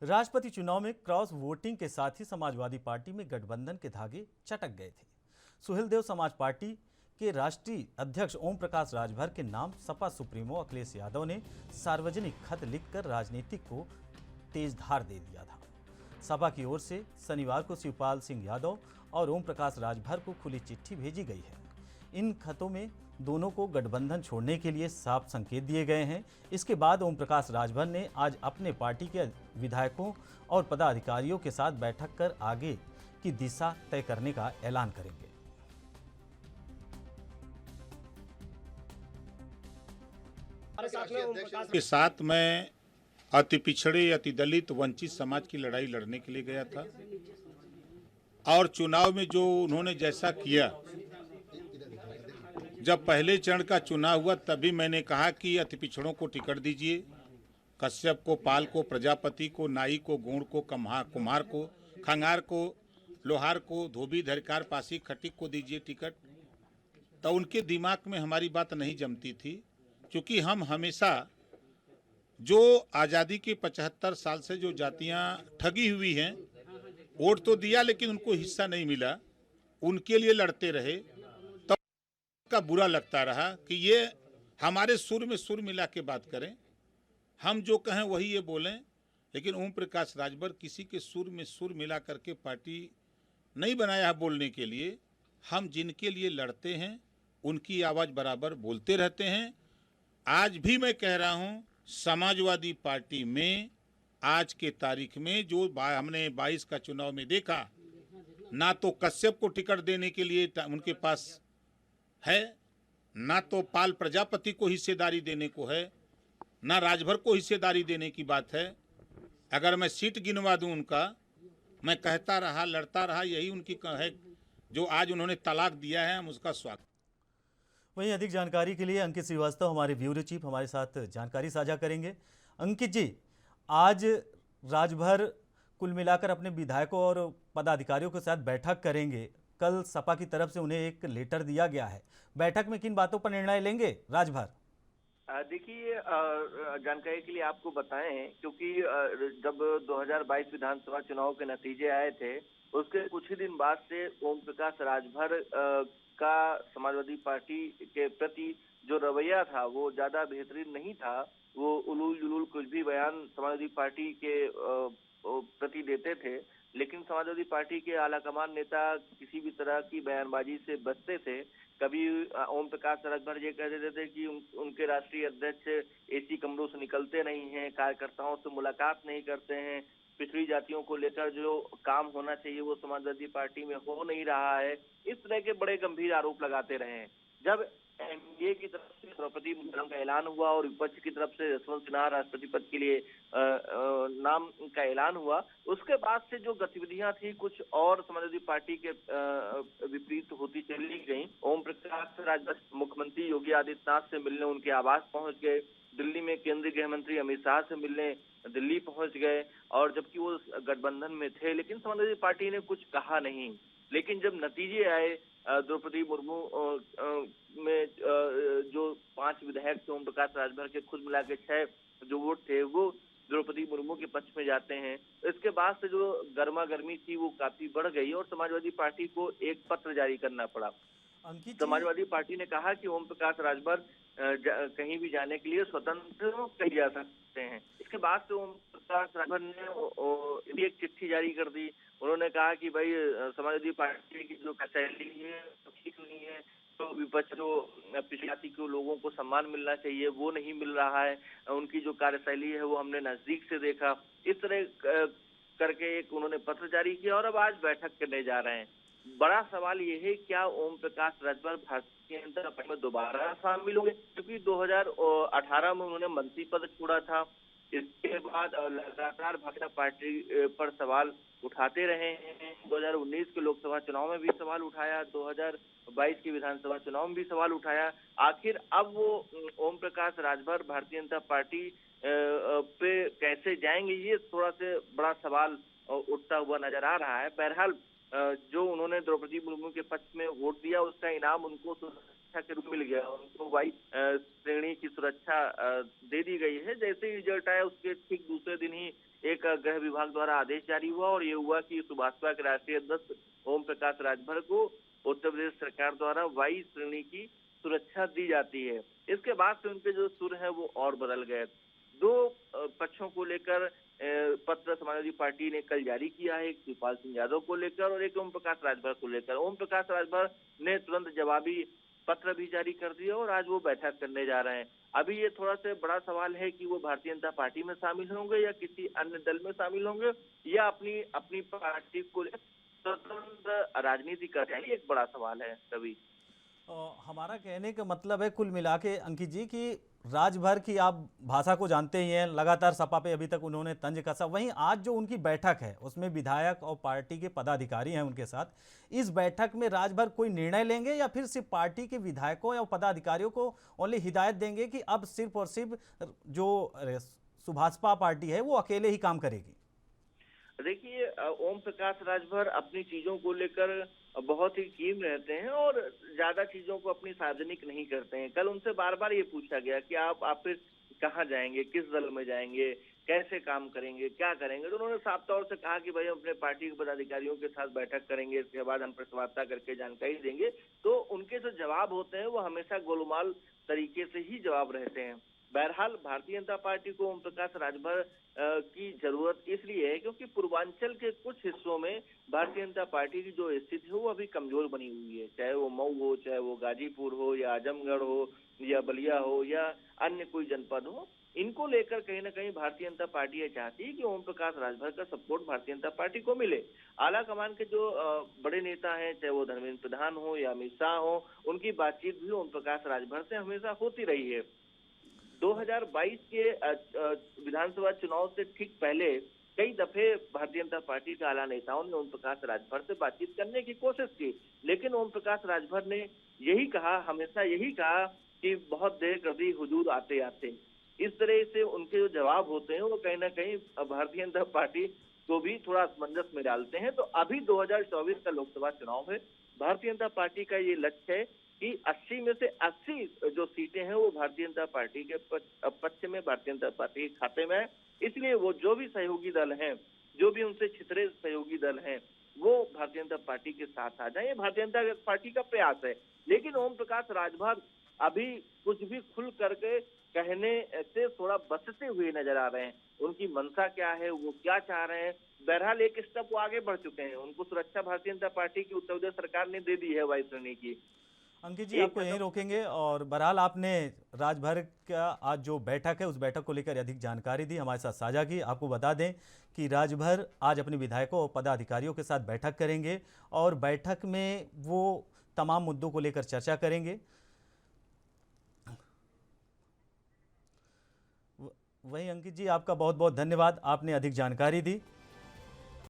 राष्ट्रपति चुनाव में क्रॉस वोटिंग के साथ ही समाजवादी पार्टी में गठबंधन के धागे चटक गए थे। सुहेलदेव समाज पार्टी के राष्ट्रीय अध्यक्ष ओम प्रकाश राजभर के नाम सपा सुप्रीमो अखिलेश यादव ने सार्वजनिक खत लिखकर राजनीतिक को तेज धार दे दिया था। सपा की ओर से शनिवार को शिवपाल सिंह यादव और ओम प्रकाश राजभर को खुली चिट्ठी भेजी गई है। इन खतों में दोनों को गठबंधन छोड़ने के लिए साफ संकेत दिए गए हैं। इसके बाद ओम प्रकाश राजभर ने आज अपने पार्टी के विधायकों और पदाधिकारियों के साथ बैठक कर आगे की दिशा तय करने का ऐलान करेंगे। के साथ मैं अति पिछड़े, अति दलित, वंचित समाज की लड़ाई लड़ने के लिए गया था और चुनाव में जो उन्होंने जैसा किया, जब पहले चरण का चुनाव हुआ तभी मैंने कहा कि अति पिछड़ों को टिकट दीजिए, कश्यप को, पाल को, प्रजापति को, नाई को, गौड़ को, कुम्हार को, खंगार को, लोहार को, धोबी, धरकार, पासी, खटिक को दीजिए टिकट। तो उनके दिमाग में हमारी बात नहीं जमती थी, क्योंकि हम हमेशा जो आज़ादी के 75 साल से जो जातियां ठगी हुई हैं, वोट तो दिया लेकिन उनको हिस्सा नहीं मिला, उनके लिए लड़ते रहे। तब का बुरा लगता रहा कि ये हमारे सुर में सुर मिला के बात करें, हम जो कहें वही ये बोलें। लेकिन ओम प्रकाश राजभर किसी के सुर में सुर मिला करके पार्टी नहीं बनाया है बोलने के लिए। हम जिनके लिए लड़ते हैं उनकी आवाज़ बराबर बोलते रहते हैं। आज भी मैं कह रहा हूं, समाजवादी पार्टी में आज के तारीख में जो हमने 22 का चुनाव में देखा, ना तो कश्यप को टिकट देने के लिए उनके पास है, ना तो पाल प्रजापति को हिस्सेदारी देने को है, ना राजभर को हिस्सेदारी देने की बात है। अगर मैं सीट गिनवा दूं उनका, मैं कहता रहा, लड़ता रहा, यही उनकी है। जो आज उन्होंने तलाक दिया है, हम उसका स्वागत। वहीं अधिक जानकारी के लिए अंकित श्रीवास्तव हमारे ब्यूरो चीफ हमारे साथ जानकारी साझा करेंगे। अंकित जी, आज राजभर कुल मिलाकर अपने विधायकों और पदाधिकारियों के साथ बैठक करेंगे। कल सपा की तरफ से उन्हें एक लेटर दिया गया है। बैठक में किन बातों पर निर्णय लेंगे राजभर? देखिए, जानकारी के लिए आपको बताएं, क्योंकि जब 2022 विधानसभा चुनाव के नतीजे आए थे, उसके कुछ ही दिन बाद से ओम प्रकाश राजभर का समाजवादी पार्टी के प्रति जो रवैया था वो ज्यादा बेहतरीन नहीं था। वो उलूल जुलूल कुछ भी बयान समाजवादी पार्टी के प्रति देते थे, लेकिन समाजवादी पार्टी के आलाकमान नेता किसी भी तरह की बयानबाजी से बचते थे। कभी ओम प्रकाश राजभर ये कह देते थे कि उनके राष्ट्रीय अध्यक्ष एसी कमरों से निकलते नहीं हैं, कार्यकर्ताओं से मुलाकात नहीं करते हैं, पिछड़ी जातियों को लेकर जो काम होना चाहिए वो समाजवादी पार्टी में हो नहीं रहा है। इस तरह के बड़े गंभीर आरोप लगाते रहे हैं। जब एनडीए की तरफ से द्रौपदी मुर्मू का ऐलान हुआ और विपक्ष की तरफ से यशवंत सिन्हा राष्ट्रपति पद के लिए नाम का ऐलान हुआ, उसके बाद से जो गतिविधियां थी कुछ और समाजवादी पार्टी के विपरीत होती चली गई। ओम प्रकाश राजभर मुख्यमंत्री योगी आदित्यनाथ से मिलने उनके आवास पहुंच गए, दिल्ली में केंद्रीय गृह मंत्री अमित शाह से मिलने दिल्ली पहुंच गए, और जबकि वो गठबंधन में थे, लेकिन समाजवादी पार्टी ने कुछ कहा नहीं। लेकिन जब नतीजे आए, द्रौपदी मुर्मू में जो 5 विधायक थे ओम प्रकाश राजभर के, खुद मिला के 6 जो वोट थे वो द्रौपदी मुर्मू के पक्ष में जाते हैं। इसके बाद से जो गर्मा गर्मी थी वो काफी बढ़ गई और समाजवादी पार्टी को एक पत्र जारी करना पड़ा। समाजवादी पार्टी ने कहा कि ओम प्रकाश राजभर कहीं भी जाने के लिए स्वतंत्र कही जा सकते हैं। इसके बाद से ओम प्रकाश राजभर ने एक चिट्ठी जारी कर दी। उन्होंने कहा कि भाई समाजवादी पार्टी की जो शैली है तो ठीक नहीं है, तो विपक्ष जो पिछड़ी जाति के लोगों को सम्मान मिलना चाहिए वो नहीं मिल रहा है, उनकी जो कार्यशैली है वो हमने नजदीक से देखा। इस तरह करके एक उन्होंने पत्र जारी किया और अब आज बैठक करने जा रहे हैं। बड़ा सवाल ये है, क्या ओम प्रकाश राजभर भारतीय जनता पार्टी में दोबारा शामिल होंगे? क्योंकि 2018 में उन्होंने मंत्री पद छोड़ा था। इसके बाद लगातार भाजपा पार्टी पर सवाल उठाते रहे हैं। 2019 के लोकसभा चुनाव में भी सवाल उठाया, 2022 के विधानसभा चुनाव में भी सवाल उठाया। आखिर अब वो ओम प्रकाश राजभर भारतीय जनता पार्टी पे कैसे जाएंगे, ये थोड़ा से बड़ा सवाल उठता हुआ नजर आ रहा है। बहरहाल जो उन्होंने द्रौपदी मुर्मू के पक्ष में वोट दिया उसका इनाम उनको सुरक्षा के रूप में मिल गया। उनको वाई श्रेणी की सुरक्षा दे दी गई है। जैसे ही रिजल्ट आया उसके ठीक दूसरे दिन ही एक गृह विभाग द्वारा आदेश जारी हुआ और ये हुआ कि सुभाषपा के राष्ट्रीय अध्यक्ष ओम प्रकाश राजभर को उत्तर प्रदेश सरकार द्वारा वाई श्रेणी की सुरक्षा दी जाती है। इसके बाद से उनके जो सुर है वो और बदल गए। दो पक्षों को लेकर पत्र समाजवादी पार्टी ने कल जारी किया है, एक शिवपाल सिंह यादव को लेकर और एक ओम प्रकाश राजभर को लेकर। ओम प्रकाश राजभर ने तुरंत जवाबी पत्र भी जारी कर दिया और आज वो बैठक करने जा रहे हैं। अभी ये थोड़ा सा बड़ा सवाल है कि वो भारतीय जनता पार्टी में शामिल होंगे या किसी अन्य दल में शामिल होंगे या अपनी पार्टी को स्वतंत्र राजनीति कर जाएंगे, एक बड़ा सवाल है। तभी हमारा कहने का मतलब है कुल मिला के अंकित जी कि राजभर की आप भाषा को जानते ही हैं, लगातार सपा पे अभी तक उन्होंने तंज कसा। वहीं आज जो उनकी बैठक है उसमें विधायक और पार्टी के पदाधिकारी हैं उनके साथ। इस बैठक में राजभर कोई निर्णय लेंगे या फिर सिर्फ पार्टी के विधायकों या पदाधिकारियों को ओनली हिदायत देंगे कि अब सिर्फ और सिर्फ जो सुभाषपा पार्टी है वो अकेले ही काम करेगी? देखिए, ओम प्रकाश राजभर अपनी चीजों को लेकर बहुत ही कीम रहते हैं और ज्यादा चीजों को अपनी सार्वजनिक नहीं करते हैं। कल उनसे बार बार ये पूछा गया कि आप फिर कहाँ जाएंगे, किस दल में जाएंगे, कैसे काम करेंगे, क्या करेंगे। तो उन्होंने साफ तौर से कहा कि भाई हम अपने पार्टी के पदाधिकारियों के साथ बैठक करेंगे, इसके बाद हम प्रेस वार्ता करके जानकारी देंगे। तो उनके जो जवाब होते हैं वो हमेशा गोलमाल तरीके से ही जवाब रहते हैं। बहरहाल भारतीय जनता पार्टी को ओम प्रकाश राजभर की जरूरत इसलिए है क्योंकि पूर्वांचल के कुछ हिस्सों में भारतीय जनता पार्टी की जो स्थिति है वो अभी कमजोर बनी हुई है। चाहे वो मऊ हो, चाहे वो गाजीपुर हो या आजमगढ़ हो या बलिया हो या अन्य कोई जनपद हो, इनको लेकर कहीं ना कहीं भारतीय जनता पार्टी ये चाहती है कि ओम प्रकाश राजभर का सपोर्ट भारतीय जनता पार्टी को मिले। आला कमान के जो बड़े नेता हैं, चाहे वो धर्मेंद्र प्रधान हो या अमित शाह हो, उनकी बातचीत भी ओम प्रकाश राजभर से हमेशा होती रही है। 2022 के विधानसभा चुनाव से ठीक पहले कई दफे भारतीय जनता पार्टी के आला नेताओं ने ओम प्रकाश राजभर से बातचीत करने की कोशिश की, लेकिन ओम प्रकाश राजभर ने हमेशा यही कहा कि बहुत देर कर दी हुजूर आते आते। इस तरह से उनके जो जवाब होते हैं वो कहीं ना कहीं भारतीय जनता पार्टी को भी थोड़ा असमंजस में डालते हैं। तो अभी 2024 का लोकसभा चुनाव है, भारतीय जनता पार्टी का ये लक्ष्य है कि 80 में से 80 जो सीटें हैं वो भारतीय जनता पार्टी के पक्ष में, भारतीय जनता पार्टी के खाते में है। इसलिए वो जो भी सहयोगी दल हैं, जो भी उनसे छितरे सहयोगी दल हैं, वो भारतीय जनता पार्टी के साथ आ जाए, ये भारतीय जनता पार्टी का प्रयास है। लेकिन ओम प्रकाश राजभर अभी कुछ भी खुल करके कहने से थोड़ा बचते हुए नजर आ रहे हैं। उनकी मंशा क्या है, वो क्या चाह रहे हैं। बहरहाल एक स्टेप वो आगे बढ़ चुके हैं, उनको सुरक्षा भारतीय जनता पार्टी की उत्तर प्रदेश सरकार ने दे दी है वायु श्रेणी की। अंकित जी, आपको यहीं रोकेंगे और बहरहाल आपने राजभर का आज जो बैठक है उस बैठक को लेकर अधिक जानकारी दी, हमारे साथ साझा की। आपको बता दें कि राजभर आज अपने विधायकों और पदाधिकारियों के साथ बैठक करेंगे और बैठक में वो तमाम मुद्दों को लेकर चर्चा करेंगे। वहीं अंकित जी, आपका बहुत बहुत धन्यवाद, आपने अधिक जानकारी दी।